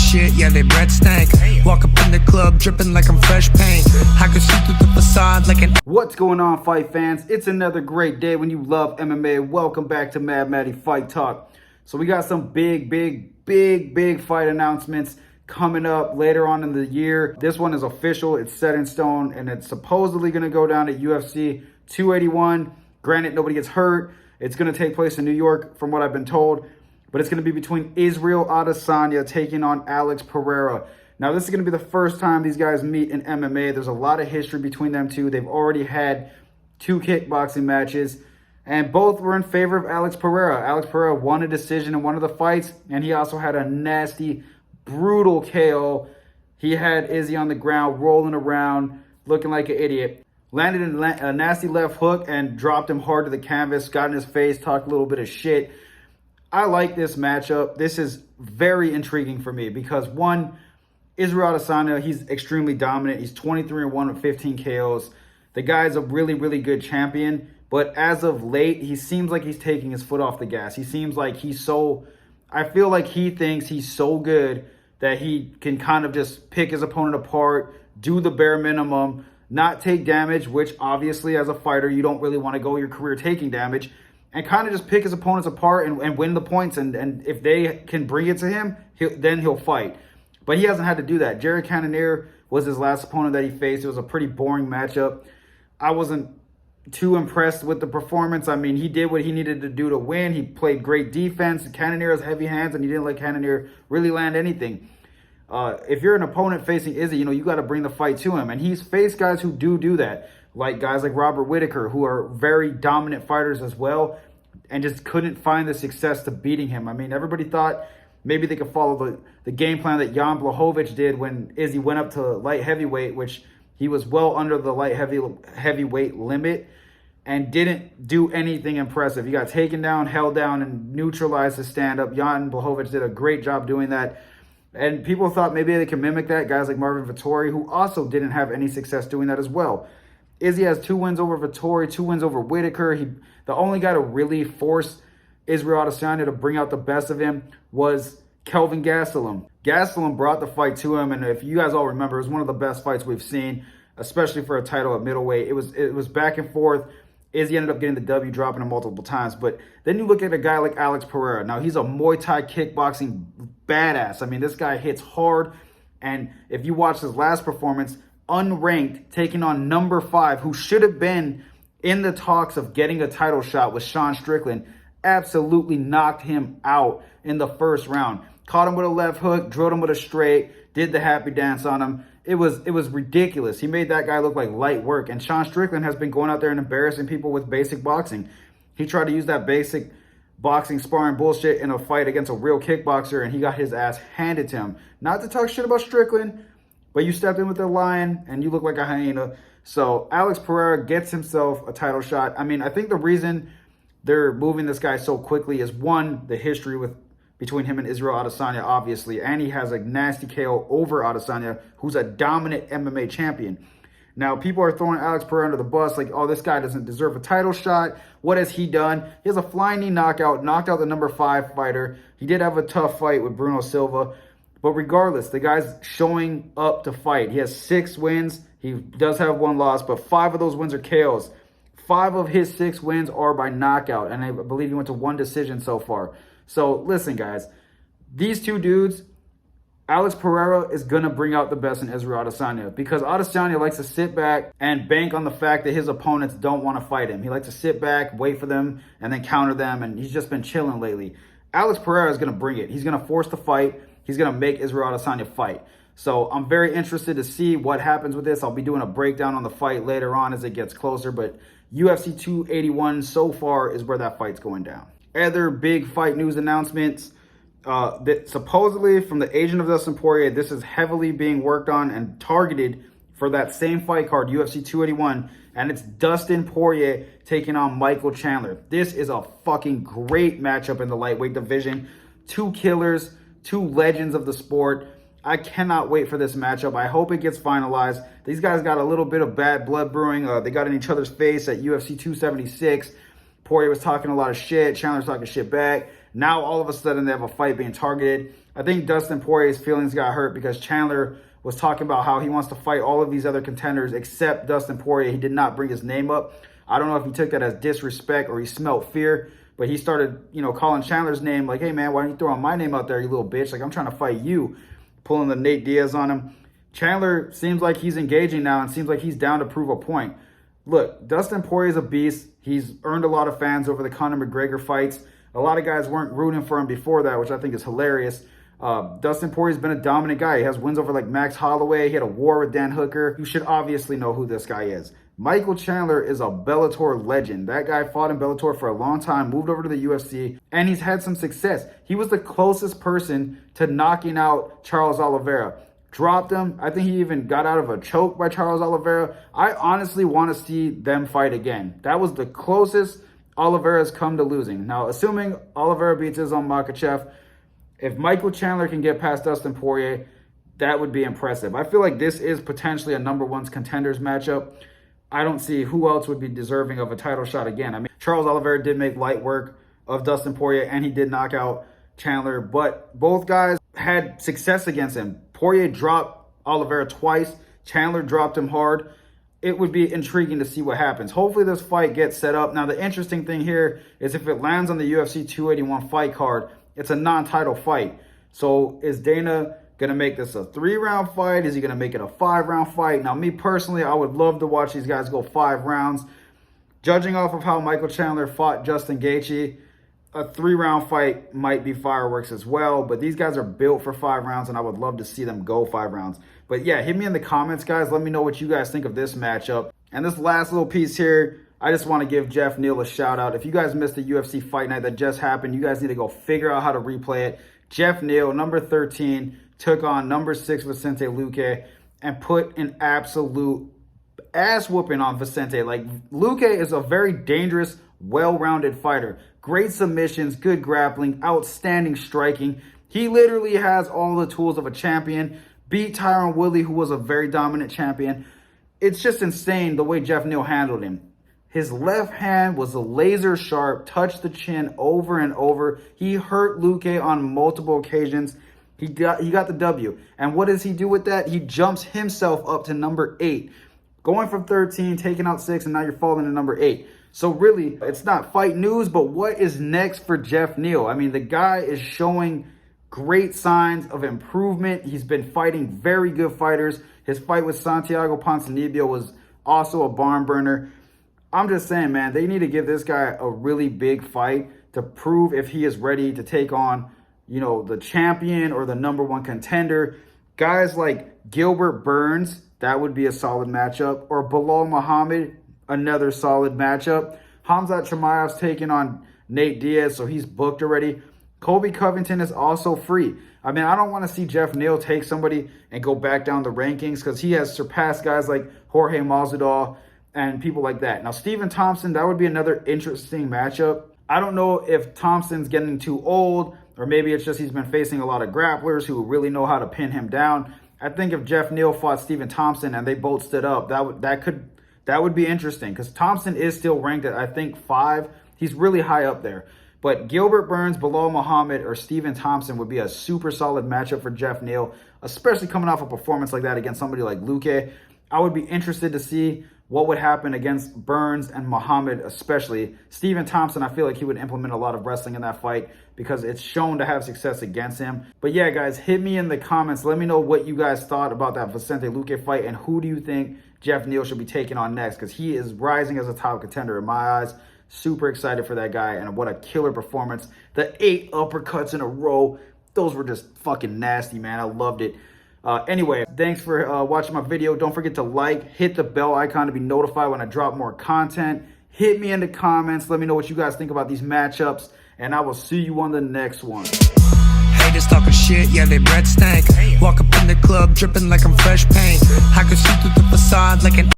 shit, yeah, they bread stank. Walk up in the club, dripping like I'm fresh paint. I can see through the facade like an... What's going on, fight fans? It's another great day when you love MMA. Welcome back to Matty Fight Talk. So we got some big fight announcements coming up later on in the year. This one is official, it's set in stone, and it's supposedly going to go down at UFC 281. Granted, nobody gets hurt. It's going to take place in New York, from what I've been told. But it's going to be between Israel Adesanya taking on Alex Periera. Now, this is going to be the first time these guys meet in MMA. There's a lot of history between them two. They've already had 2 kickboxing matches, and both were in favor of Alex Periera. Alex Periera won a decision in one of the fights, and he also had a nasty, brutal KO. He had Izzy on the ground, rolling around, looking like an idiot. Landed a nasty left hook and dropped him hard to the canvas, got in his face, talked a little bit of shit. I like this matchup. This is very intriguing for me because, one, Israel Adesanya, he's extremely dominant. He's 23-1 with 15 KOs. The guy's a really good champion, but as of late, he seems like he's taking his foot off the gas. He seems like I feel like he thinks he's so good that he can kind of just pick his opponent apart, do the bare minimum, not take damage, which obviously as a fighter, you don't really want to go your career taking damage, and kind of just pick his opponents apart and win the points. And if they can bring it to him, then he'll fight. But he hasn't had to do that. Cannonier was his last opponent that he faced. It was a pretty boring matchup. I wasn't too impressed with the performance. I mean, he did what he needed to do to win. He played great defense. Cannonier has heavy hands, and he didn't let Cannonier really land anything. If you're an opponent facing Izzy, you got to bring the fight to him. And he's faced guys who do that, like guys like Robert Whittaker, who are very dominant fighters as well, and just couldn't find the success to beating him. I mean, everybody thought maybe they could follow the game plan that Jan Blachowicz did when Izzy went up to light heavyweight, which he was well under the light heavyweight limit and didn't do anything impressive. He got taken down, held down, and neutralized his stand-up. Jan Blachowicz did a great job doing that. And people thought maybe they could mimic that. Guys like Marvin Vettori, who also didn't have any success doing that as well. Izzy has 2 wins over Vettori, 2 wins over Whittaker. The only guy to really force Israel Adesanya to bring out the best of him was Kelvin Gastelum. Gastelum brought the fight to him, and if you guys all remember, it was one of the best fights we've seen, especially for a title at middleweight. It was back and forth. Izzy ended up getting the W, dropping him multiple times. But then you look at a guy like Alex Periera. Now, he's a Muay Thai kickboxing badass. I mean, this guy hits hard. And if you watch his last performance, unranked, taking on number 5, who should have been in the talks of getting a title shot with Sean Strickland, absolutely knocked him out in the first round. Caught him with a left hook, drilled him with a straight, did the happy dance on him. It was ridiculous. He made that guy look like light work. And Sean Strickland has been going out there and embarrassing people with basic boxing. He tried to use that basic boxing sparring bullshit in a fight against a real kickboxer, and he got his ass handed to him. Not to talk shit about Strickland, but you stepped in with a lion and you look like a hyena. So Alex Periera gets himself a title shot. I mean, I think the reason they're moving this guy so quickly is, one, the history between him and Israel Adesanya, obviously, and he has a nasty KO over Adesanya, who's a dominant MMA champion. Now, people are throwing Alex Periera under the bus, like, oh, this guy doesn't deserve a title shot. What has he done? He has a flying knee knockout, knocked out the number 5 fighter. He did have a tough fight with Bruno Silva. But regardless, the guy's showing up to fight. He has 6 wins. He does have 1 loss, but 5 of those wins are KOs. 5 of his 6 wins are by knockout, and I believe he went to 1 decision so far. So listen, guys, these 2 dudes, Alex Periera is going to bring out the best in Israel Adesanya, because Adesanya likes to sit back and bank on the fact that his opponents don't want to fight him. He likes to sit back, wait for them, and then counter them, and he's just been chilling lately. Alex Periera is going to bring it. He's going to force the fight. He's going to make Israel Adesanya fight. So I'm very interested to see what happens with this. I'll be doing a breakdown on the fight later on as it gets closer, but UFC 281 so far is where that fight's going down. Other big fight news announcements, that supposedly from the agent of Dustin Poirier, this is heavily being worked on and targeted for that same fight card, UFC 281, and it's Dustin Poirier taking on Michael Chandler. This is a fucking great matchup in the lightweight division. 2 killers, 2 legends of the sport. I cannot wait for this matchup. I hope it gets finalized. These guys got a little bit of bad blood brewing. They got in each other's face at UFC 276. Poirier was talking a lot of shit. Chandler was talking shit back. Now, all of a sudden, they have a fight being targeted. I think Dustin Poirier's feelings got hurt because Chandler was talking about how he wants to fight all of these other contenders except Dustin Poirier. He did not bring his name up. I don't know if he took that as disrespect or he smelt fear, but he started, calling Chandler's name like, hey, man, why don't you throw my name out there, you little bitch? Like, I'm trying to fight you, pulling the Nate Diaz on him. Chandler seems like he's engaging now and seems like he's down to prove a point. Look, Dustin Poirier's a beast. He's earned a lot of fans over the Conor McGregor fights. A lot of guys weren't rooting for him before that, which I think is hilarious. Dustin Poirier's been a dominant guy. He has wins over like Max Holloway. He had a war with Dan Hooker. You should obviously know who this guy is. Michael Chandler is a Bellator legend. That guy fought in Bellator for a long time, moved over to the UFC, and he's had some success. He was the closest person to knocking out Charles Oliveira. Dropped him. I think he even got out of a choke by Charles Oliveira. I honestly want to see them fight again. That was the closest Oliveira's come to losing. Now, assuming Oliveira beats Izzy Makhachev, if Michael Chandler can get past Dustin Poirier, that would be impressive. I feel like this is potentially a #1 contenders matchup. I don't see who else would be deserving of a title shot again. I mean, Charles Oliveira did make light work of Dustin Poirier, and he did knock out Chandler, but both guys had success against him. Poirier dropped Oliveira twice. Chandler dropped him hard. It would be intriguing to see what happens. Hopefully this fight gets set up. Now, the interesting thing here is if it lands on the UFC 281 fight card, it's a non-title fight. So is Dana going to make this a 3-round fight? Is he going to make it a 5-round fight? Now, me personally, I would love to watch these guys go 5 rounds. Judging off of how Michael Chandler fought Justin Gaethje, a 3-round fight might be fireworks as well, but these guys are built for 5 rounds, and I would love to see them go 5 rounds. But yeah, hit me in the comments, guys. Let me know what you guys think of this matchup. And this last little piece here, I just want to give Geoff Neal a shout out. If you guys missed the UFC fight night that just happened, you guys need to go figure out how to replay it. Geoff Neal, number 13, took on number 6 Vicente Luque and put an absolute ass whooping on Vicente. Like, Luque is a very dangerous, well-rounded fighter. Great submissions, good grappling, outstanding striking. He literally has all the tools of a champion. Beat Tyron Woodley, who was a very dominant champion. It's just insane the way Geoff Neal handled him. His left hand was laser sharp, touched the chin over and over. He hurt Luque on multiple occasions. He got the W. And what does he do with that? He jumps himself up to number 8. Going from 13, taking out 6, and now you're falling to number 8. So really, it's not fight news, but what is next for Geoff Neal? I mean, the guy is showing great signs of improvement. He's been fighting very good fighters. His fight with Santiago Ponzinibbio was also a barn burner. I'm just saying, man, they need to give this guy a really big fight to prove if he is ready to take on, the champion or the #1 contender. Guys like Gilbert Burns, that would be a solid matchup. Or Bilal Muhammad, another solid matchup. Khamzat Chimaev's taking on Nate Diaz, so he's booked already. Colby Covington is also free. I mean, I don't want to see Geoff Neal take somebody and go back down the rankings because he has surpassed guys like Jorge Masvidal and people like that. Now, Stephen Thompson, that would be another interesting matchup. I don't know if Thompson's getting too old, or maybe it's just he's been facing a lot of grapplers who really know how to pin him down. I think if Geoff Neal fought Stephen Thompson and they both stood up, that would be interesting because Thompson is still ranked at, I think, 5. He's really high up there. But Gilbert Burns, Bilal Muhammad, or Stephen Thompson would be a super solid matchup for Geoff Neal, especially coming off a performance like that against somebody like Luque. I would be interested to see what would happen against Burns and Muhammad, especially. Stephen Thompson, I feel like he would implement a lot of wrestling in that fight because it's shown to have success against him. But yeah, guys, hit me in the comments. Let me know what you guys thought about that Vicente Luque fight and who do you think Geoff Neal should be taking on next, because he is rising as a top contender in my eyes. Super excited for that guy, and what a killer performance. The 8 uppercuts in a row, those were just fucking nasty, man. I loved it. Anyway, thanks for watching my video. Don't forget to like, hit the bell icon to be notified when I drop more content. Hit me in the comments. Let me know what you guys think about these matchups, and I will see you on the next one. Haters talking shit, yeah, they breath stank. Walk up in the club dripping like I'm fresh paint. I can see through the facade like an